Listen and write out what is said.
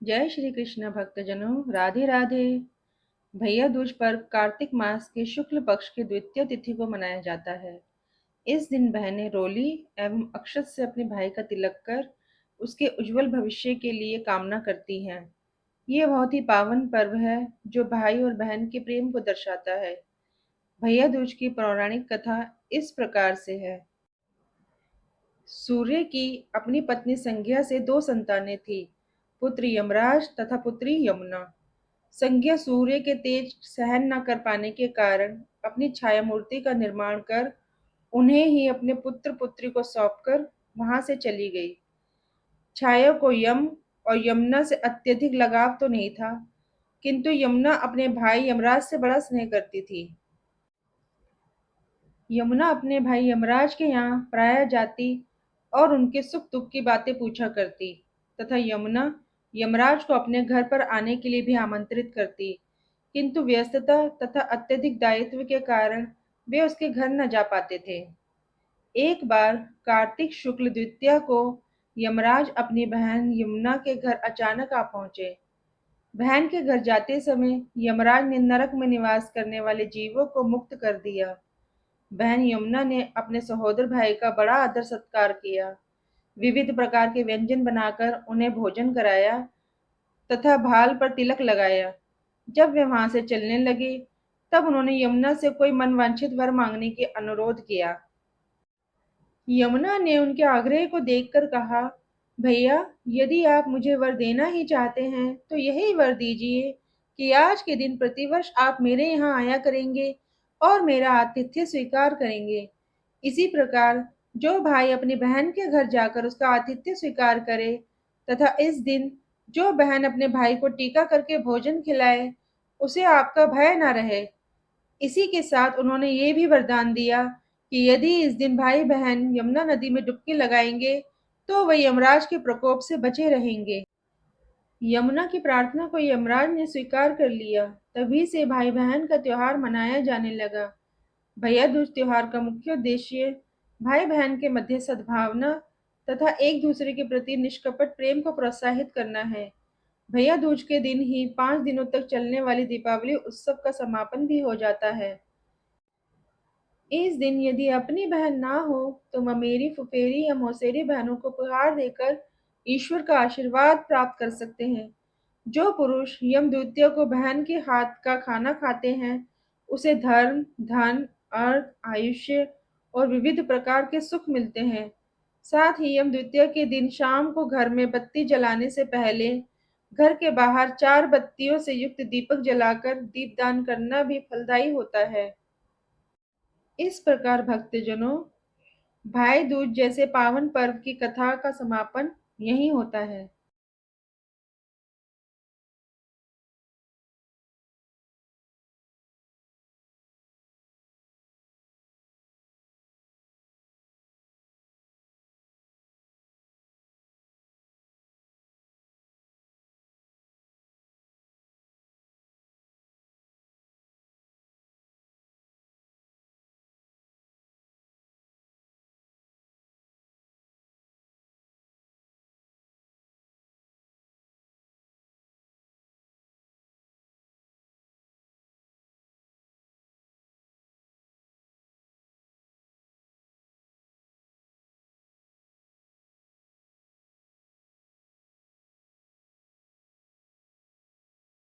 जय श्री कृष्ण भक्तजनों, राधे राधे। भैया दूज पर्व कार्तिक मास के शुक्ल पक्ष की द्वितीय तिथि को मनाया जाता है। इस दिन बहनें रोली एवं अक्षत से अपने भाई का तिलक कर उसके उज्जवल भविष्य के लिए कामना करती हैं। ये बहुत ही पावन पर्व है जो भाई और बहन के प्रेम को दर्शाता है। भैया दूज की पौराणिक कथा इस प्रकार से है। सूर्य की अपनी पत्नी संज्ञा से दो संतानें थीं, पुत्र यमराज तथा पुत्री यमुना। संज्ञा सूर्य के तेज सहन न कर पाने के कारण अपनी छाया मूर्ति का निर्माण कर उन्हें ही अपने पुत्र पुत्री को सौंपकर वहां से चली गई। छाया को यम और यमुना से अत्यधिक लगाव तो नहीं था, किंतु यमुना अपने भाई यमराज से बड़ा स्नेह करती थी। यमुना अपने भाई यमराज के यहाँ प्रायः जाती और उनके सुख दुख की बातें पूछा करती तथा यमुना यमराज को अपने घर पर आने के लिए भी आमंत्रित करती, किंतु व्यस्तता तथा अत्यधिक दायित्व के कारण वे उसके घर न जा पाते थे। एक बार कार्तिक शुक्ल द्वितीया को यमराज अपनी बहन यमुना के घर अचानक आ पहुंचे। बहन के घर जाते समय यमराज ने नरक में निवास करने वाले जीवों को मुक्त कर दिया। बहन यमुना ने अपने सहोदर भाई का बड़ा आदर सत्कार किया, विविध प्रकार के व्यंजन बनाकर उन्हें भोजन कराया तथा भाल पर तिलक लगाया। जब वे वहां से चलने लगे, तब उन्होंने यमुना से कोई मनवांछित वर मांगने की अनुरोध किया। यमुना ने उनके आग्रह को देखकर कहा, भैया, यदि आप मुझे वर देना ही चाहते हैं तो यही वर दीजिए कि आज के दिन प्रतिवर्ष आप मेरे यहाँ आया करेंगे और मेरा आतिथ्य स्वीकार करेंगे। इसी प्रकार जो भाई अपनी बहन के घर जाकर उसका आतिथ्य स्वीकार करे तथा इस दिन जो बहन अपने भाई को टीका करके भोजन खिलाए, उसे आपका भय न रहे। इसी के साथ उन्होंने ये भी वरदान दिया कि यदि इस दिन भाई बहन यमुना नदी में डुबकी लगाएंगे तो वे यमराज के प्रकोप से बचे रहेंगे। यमुना की प्रार्थना को यमराज ने स्वीकार कर लिया। तभी से भाई बहन का त्योहार मनाया जाने लगा। भैया दूज त्योहार का मुख्य उद्देश्य भाई बहन के मध्य सद्भावना तथा एक दूसरे के प्रति निष्कपट प्रेम को प्रोत्साहित करना है। भैया दूज के दिन ही 5 दिनों तक चलने वाली दीपावली उत्सव का समापन भी हो जाता है। इस दिन यदि अपनी बहन ना हो तो ममेरी फुफेरी या मौसेरी बहनों को उपहार देकर ईश्वर का आशीर्वाद प्राप्त कर सकते हैं। जो पुरुष यम द्वितीया को बहन के हाथ का खाना खाते हैं, उसे धर्म, धन, अर्थ, आयुष्य और विविध प्रकार के सुख मिलते हैं। साथ ही यम द्वितीया के दिन शाम को घर में बत्ती जलाने से पहले घर के बाहर 4 बत्तियों से युक्त दीपक जलाकर दीपदान करना भी फलदायी होता है। इस प्रकार भक्तजनों, भाई दूज जैसे पावन पर्व की कथा का समापन यहीं होता है।